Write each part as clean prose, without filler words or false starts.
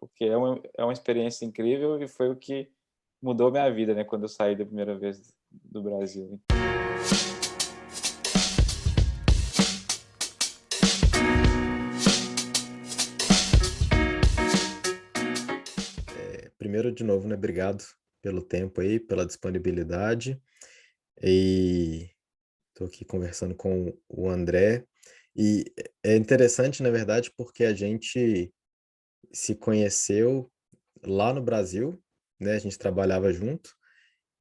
porque é uma experiência incrível e foi o que mudou minha vida, né, quando eu saí da primeira vez do Brasil. Primeiro, de novo, né, obrigado pelo tempo aí, pela disponibilidade. E tô aqui conversando com o André. E é interessante, na verdade, porque a gente se conheceu lá no Brasil, né? A gente trabalhava junto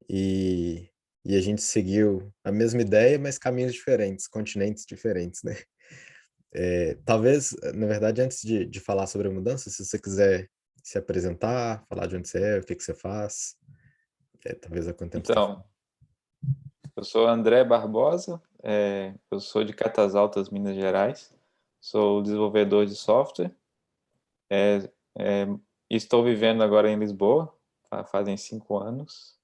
e, e a gente seguiu a mesma ideia, mas caminhos diferentes, continentes diferentes, né? Talvez, na verdade, antes de falar sobre a mudança, se você quiser se apresentar, falar de onde você é, o que que você faz, talvez há quanto tempo você está fora. Então, eu sou André Barbosa, eu sou de Catas Altas, Minas Gerais, sou desenvolvedor de software, eh eh, e estou vivendo agora em Lisboa, fazem 5 anos.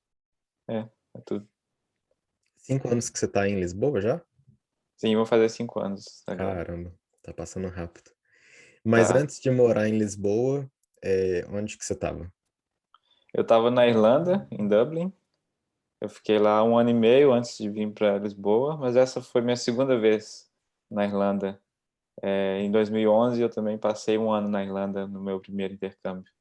É, é tudo. 5 anos que você está em Lisboa já? Sim, vou fazer 5 anos agora. Caramba, tá passando rápido. Mas Tá. antes de morar em Lisboa, onde que você estava? Eu estava na Irlanda, em Dublin, eu fiquei lá 1 ano e meio antes de vir para Lisboa, mas essa foi minha segunda vez na Irlanda. Em 2011 eu também passei 1 ano na Irlanda no meu primeiro intercâmbio.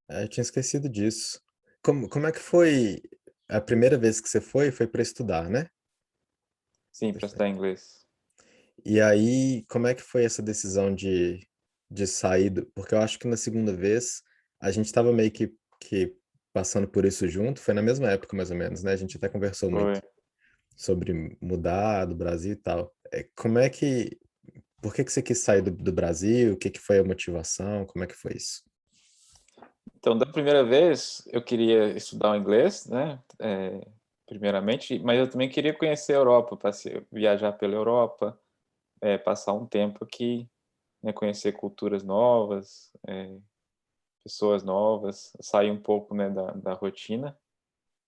Eu tinha esquecido disso. Como é que foi a primeira vez que você foi para estudar, né? Sim, para estudar inglês. E aí, como é que foi essa decisão de sair do porque eu acho que na segunda vez, a gente estava meio que passando por isso junto, foi na mesma época mais ou menos, né, a gente até conversou Foi. muito sobre mudar do Brasil e tal. Como é que por que que você quis sair do Brasil? O que que foi a motivação? Como é que foi isso? Então, da primeira vez, eu queria estudar o inglês, né, primeiramente, mas eu também queria conhecer a Europa, viajar pela Europa, passar um tempo aqui, né, conhecer culturas novas, pessoas novas, sair um pouco, né, da rotina.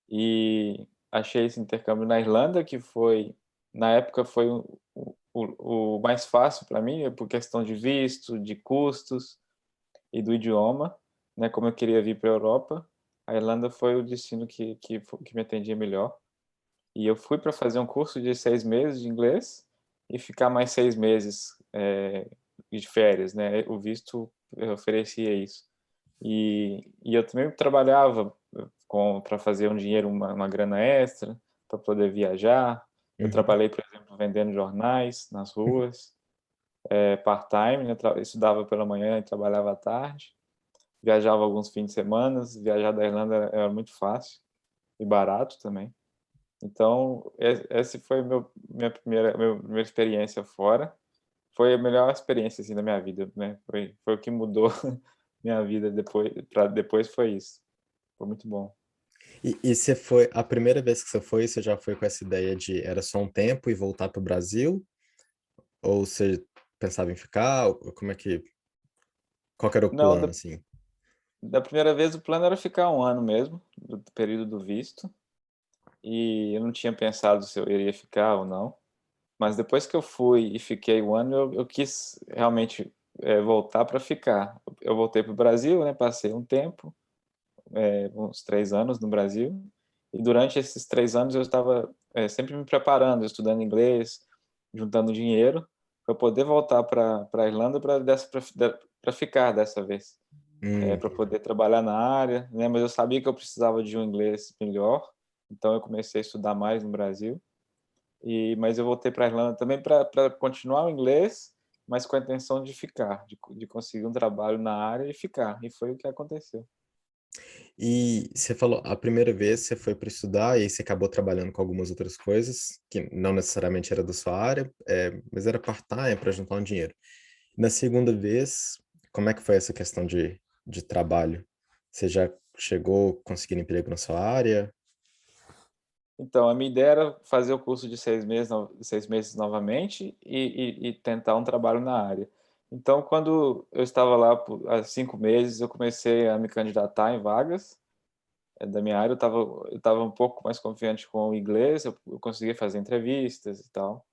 E achei esse intercâmbio na Irlanda, que foi na época foi o mais fácil para mim, por questão de visto, de custos e do idioma, né, como eu queria vir para a Europa, a Irlanda foi o destino que me atendia melhor. E eu fui para fazer um curso de 6 meses de inglês e ficar mais 6 meses, de férias, né, o visto oferecia isso. E eu também trabalhava para fazer um dinheiro, uma grana extra, para poder viajar. Eu Uhum. trabalhei, por exemplo, vendendo jornais nas ruas, part-time, né, estudava pela manhã e trabalhava à tarde. Viajava alguns fins de semana, viajar da Irlanda era muito fácil e barato também. Então, esse foi minha primeira experiência fora. Foi a melhor experiência, assim, da minha vida, né, foi o que mudou minha vida depois foi isso. Foi muito bom. E você foi a primeira vez que você já foi com essa ideia de era só um tempo e voltar para o Brasil? Ou você pensava em ficar? Ou como é que qual que era o Não, plano, da assim? da primeira vez o plano era ficar 1 ano mesmo, do período do visto, e eu não tinha pensado se eu iria ficar ou não. Mas depois que eu fui e fiquei 1 ano, eu quis realmente, voltar para ficar. Eu voltei para o Brasil, né, passei um tempo, uns 3 anos no Brasil, e durante esses 3 anos eu estava, sempre me preparando, estudando inglês, juntando dinheiro, para poder voltar para a Irlanda para ficar dessa vez, para Entendi. poder trabalhar na área, né, mas eu sabia que eu precisava de um inglês melhor, então eu comecei a estudar mais no Brasil. Mas eu voltei para a Irlanda também para continuar o inglês, mas com a intenção de ficar, de conseguir um trabalho na área e ficar, e foi o que aconteceu. E você falou, a primeira vez você foi para estudar e aí você acabou trabalhando com algumas outras coisas, que não necessariamente era da sua área, mas era part-time para juntar um dinheiro. Na segunda vez, como é que foi essa questão de trabalho? Você já chegou conseguindo emprego na sua área? Então, a minha ideia era fazer o curso de 6 meses novamente e tentar um trabalho na área. Então, quando eu estava lá há 5 meses, eu comecei a me candidatar em vagas, da minha área, eu estava um pouco mais confiante com o inglês, eu conseguia fazer entrevistas e tal.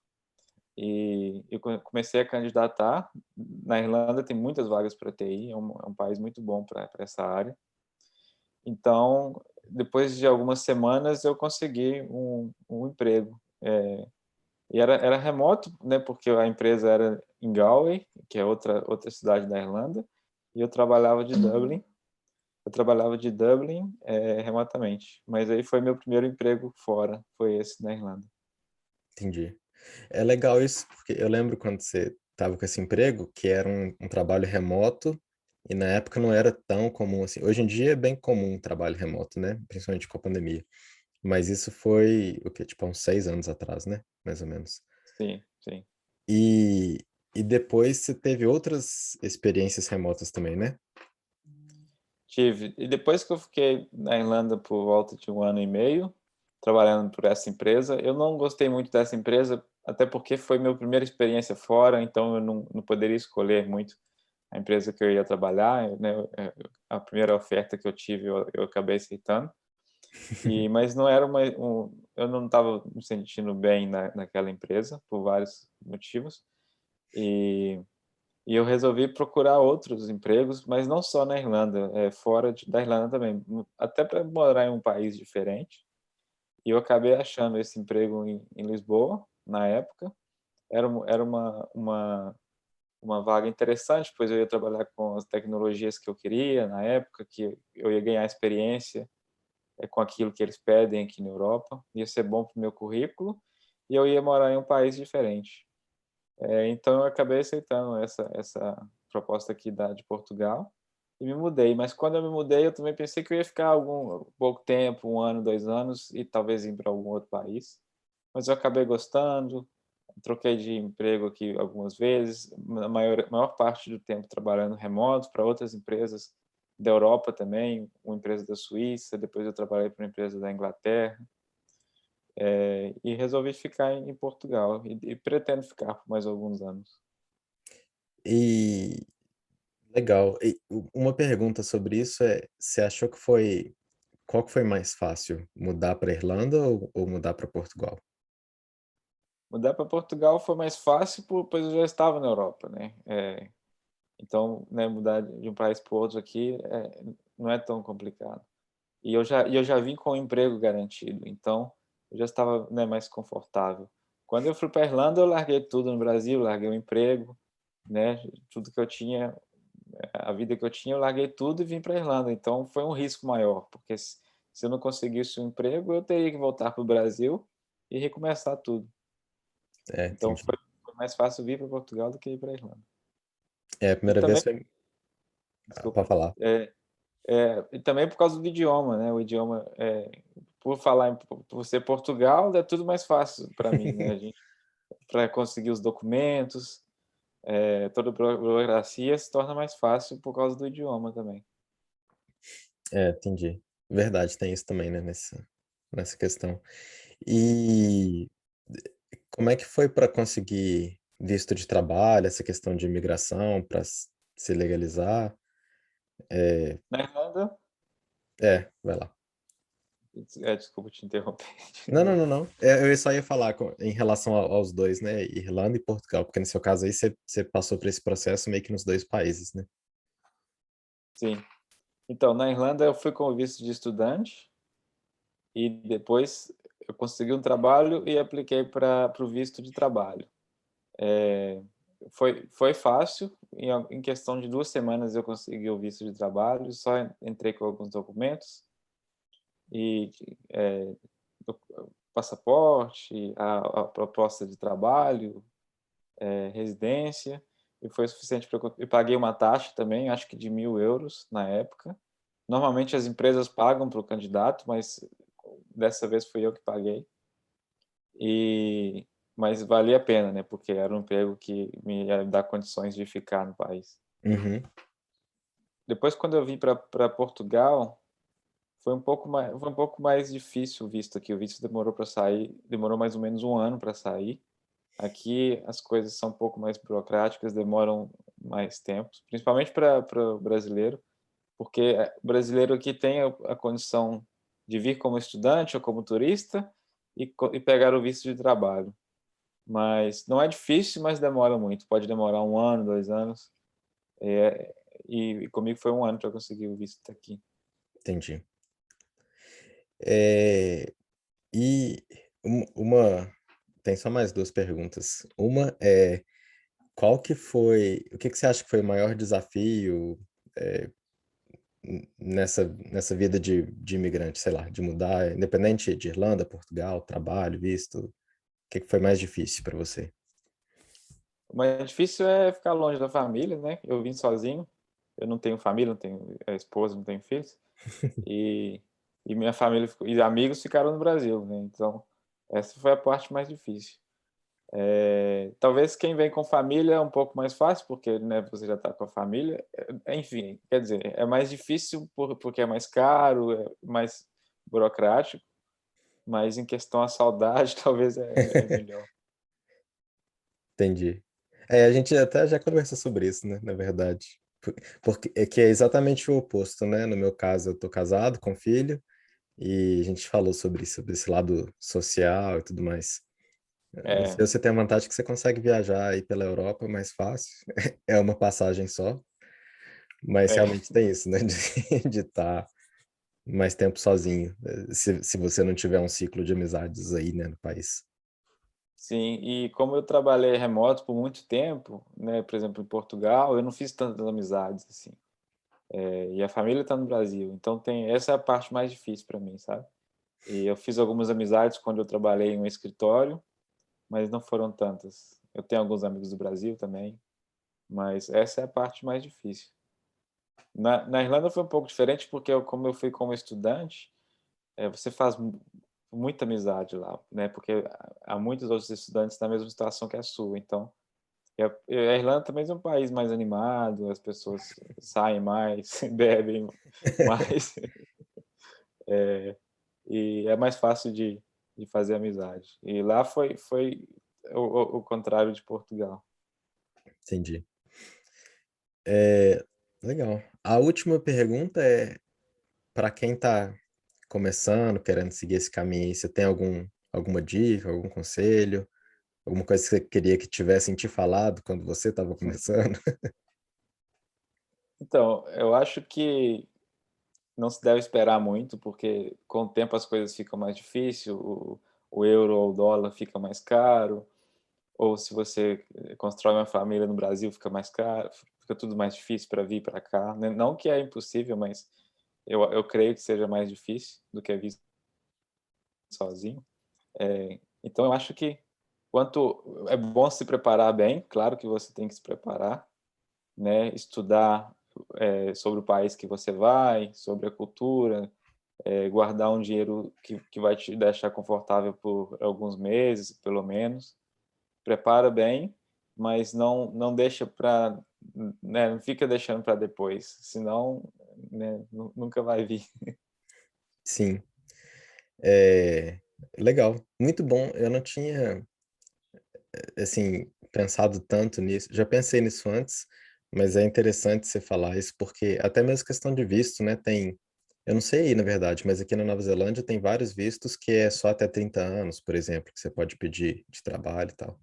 e eu comecei a candidatar. Na Irlanda tem muitas vagas para TI, é um país muito bom para essa área. Então, depois de algumas semanas, eu consegui um emprego. E era remoto, né, porque a empresa era em Galway, que é outra cidade da Irlanda, e eu trabalhava de Dublin. Eu trabalhava de Dublin, remotamente. Mas aí foi meu primeiro emprego fora, foi esse na Irlanda. Entendi. É legal isso, porque eu lembro quando você estava com esse emprego, que era um trabalho remoto, e na época não era tão comum assim. Hoje em dia é bem comum o trabalho remoto, né? Principalmente com a pandemia. Mas isso foi, o quê? Tipo, há uns 6 anos atrás, né? Mais ou menos. Sim, sim. E, e depois você teve outras experiências remotas também, né? Tive. E depois que eu fiquei na Irlanda por volta de 1 ano e meio, trabalhando por essa empresa, eu não gostei muito dessa empresa, até porque foi minha primeira experiência fora, então eu não poderia escolher muito a empresa que eu ia trabalhar, né? A primeira oferta que eu tive, eu acabei aceitando. Mas não era eu não estava me sentindo bem naquela empresa, por vários motivos. E e eu resolvi procurar outros empregos, mas não só na Irlanda, fora da Irlanda também, até para morar em um país diferente. E eu acabei achando esse emprego em Lisboa, na época. Era uma vaga interessante, pois eu ia trabalhar com as tecnologias que eu queria na época, que eu ia ganhar experiência com aquilo que eles pedem aqui na Europa. Ia ser bom para o meu currículo e eu ia morar em um país diferente. Então eu acabei aceitando essa proposta aqui de Portugal e me mudei. Mas quando eu me mudei, eu também pensei que eu ia ficar algum pouco tempo, 1 ano, 2 anos, e talvez ir para algum outro país. Mas eu acabei gostando, troquei de emprego aqui algumas vezes, a maior parte do tempo trabalhando remoto para outras empresas da Europa também, uma empresa da Suíça, depois eu trabalhei para uma empresa da Inglaterra. E resolvi ficar em Portugal e pretendo ficar por mais alguns anos. E legal. E uma pergunta sobre isso é, você achou que foi, qual que foi mais fácil, mudar para Irlanda ou mudar para Portugal? Mudar para Portugal foi mais fácil, pois eu já estava na Europa, né? Então, né, mudar de um país para o outro aqui não é tão complicado. E eu já vim com um emprego garantido, então eu já estava, né, mais confortável. Quando eu fui para a Irlanda, eu larguei tudo no Brasil, larguei o emprego, né? Tudo que eu tinha, a vida que eu tinha, eu larguei tudo e vim para a Irlanda. Então foi um risco maior, porque se eu não conseguisse um emprego, eu teria que voltar para o Brasil e recomeçar tudo. É, Então entendi. foi mais fácil vir para Portugal do que ir para a Irlanda. É, a E primeira também, vez foi, desculpa, pode falar. e também por causa do idioma, né? O idioma, por falar, por ser Portugal, é tudo mais fácil para mim, né? A gente, para conseguir os documentos, toda a burocracia se torna mais fácil por causa do idioma também. É, entendi. Verdade, tem isso também, né, nessa questão. E como é que foi para conseguir visto de trabalho, essa questão de imigração para se legalizar? É, Na Irlanda, vai lá. desculpa te interromper de Não, não, novo. não, não. Eu só ia falar em relação aos dois, né? Irlanda e Portugal, porque no seu caso aí você passou por esse processo meio que nos dois países, né? Sim. Então, na Irlanda eu fui com o visto de estudante e depois eu consegui um trabalho e apliquei para o visto de trabalho. Foi fácil, em questão de 2 semanas eu consegui o visto de trabalho, só entrei com alguns documentos e do- passaporte, a proposta de trabalho, residência, e foi suficiente para eu paguei uma taxa também, acho que de 1.000 euros na época. Normalmente as empresas pagam para o candidato, mas dessa vez fui eu que paguei. E mas valia a pena, né, porque era um emprego que me ia dar condições de ficar no país. Uhum. Depois, quando eu vim para Portugal, foi um pouco mais difícil o visto aqui. O visto demorou para sair, demorou mais ou menos 1 ano para sair. Aqui as coisas são um pouco mais burocráticas, demoram mais tempo, principalmente para o brasileiro, porque o brasileiro aqui tem a condição de vir como estudante ou como turista e pegar o visto de trabalho. Mas não é difícil, mas demora muito. Pode demorar 1 ano, 2 anos. Eh, e comigo foi 1 ano para conseguir o visto aqui. Entendi. Eh, e uma tem só mais 2 perguntas. Uma é, qual que foi o que que você acha que foi o maior desafio, eh, nessa vida de imigrante, sei lá, de mudar, independente de Irlanda, Portugal, trabalho, visto, o que que foi mais difícil para você? O mais difícil é ficar longe da família, né. Eu vim sozinho, eu não tenho família, não tenho, esposa, não tenho filhos, e minha família ficou e amigos ficaram no Brasil, né, então essa foi a parte mais difícil. Talvez quem vem com família é um pouco mais fácil, porque, né, você já está com a família, enfim, quer dizer, é mais difícil porque é mais caro, é mais burocrático, mas em questão à saudade talvez é melhor. Entendi. É, a gente até já conversou sobre isso, né, na verdade. Porque é que é exatamente o oposto, né, no meu caso eu tô casado com filho, e a gente falou sobre isso, sobre esse lado social e tudo mais. É, Você tem a vantagem que você consegue viajar aí pela Europa mais fácil, é uma passagem só, mas é, realmente tem isso, né, de estar mais tempo sozinho, se você não tiver um ciclo de amizades aí, né, no país. sim, e como eu trabalhei remoto por muito tempo, né, por exemplo, em Portugal, eu não fiz tantas amizades, assim, e a família está no Brasil, então tem essa é a parte mais difícil para mim, sabe. E eu fiz algumas amizades quando eu trabalhei em um escritório, mas não foram tantas. Eu tenho alguns amigos do Brasil também, mas essa é a parte mais difícil. Na Irlanda foi um pouco diferente, porque como eu fui como estudante, você faz muita amizade lá, né, porque há muitos outros estudantes na mesma situação que a sua, então a Irlanda também é um país mais animado, as pessoas saem mais, bebem mais, e é mais fácil de fazer amizade. E lá foi o contrário de Portugal. Entendi. É, legal. A última pergunta é, para quem está começando, querendo seguir esse caminho aí, você tem alguma dica, algum conselho, alguma coisa que você queria que tivessem te falado quando você estava começando? Então, eu acho que não se deve esperar muito, porque com o tempo as coisas ficam mais difícil, o euro ou o dólar fica mais caro, ou se você constrói uma família no Brasil fica mais caro, fica tudo mais difícil para vir para cá, né, não que é impossível, mas eu creio que seja mais difícil do que vir sozinho. Então eu acho que quanto é bom se preparar bem, claro que você tem que se preparar, né, estudar, sobre o país que você vai, sobre a cultura, guardar um dinheiro que vai te deixar confortável por alguns meses, pelo menos. Prepara bem, mas não deixa para, né, não fica deixando para depois, senão, né, nunca vai vir. Sim, é, legal, muito bom. Eu não tinha, assim, pensado tanto nisso. Já pensei nisso antes, mas é interessante você falar isso, porque até mesmo questão de visto, né, eu não sei aí, na verdade, mas aqui na Nova Zelândia tem vários vistos que é só até 30 anos, por exemplo, que você pode pedir de trabalho e tal.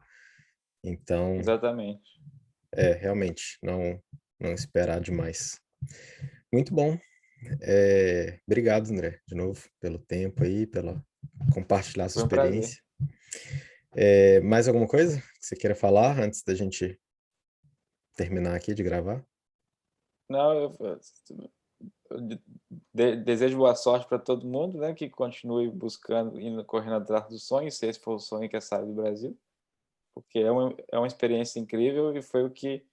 Então, Exatamente. realmente, não esperar demais. Muito bom. Obrigado, André, de novo, pelo tempo aí, pela compartilhar sua Foi um prazer. experiência. Mais alguma coisa que você queira falar antes da gente terminar aqui de gravar? Não, eu desejo boa sorte para todo mundo, né, que continue buscando, indo correndo atrás do sonho, se esse for o sonho que é sair do Brasil, porque é uma experiência incrível e foi o que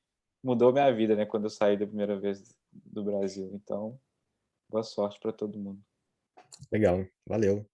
mudou minha vida, né, quando eu saí da primeira vez do Brasil. Então, boa sorte para todo mundo. Legal, valeu.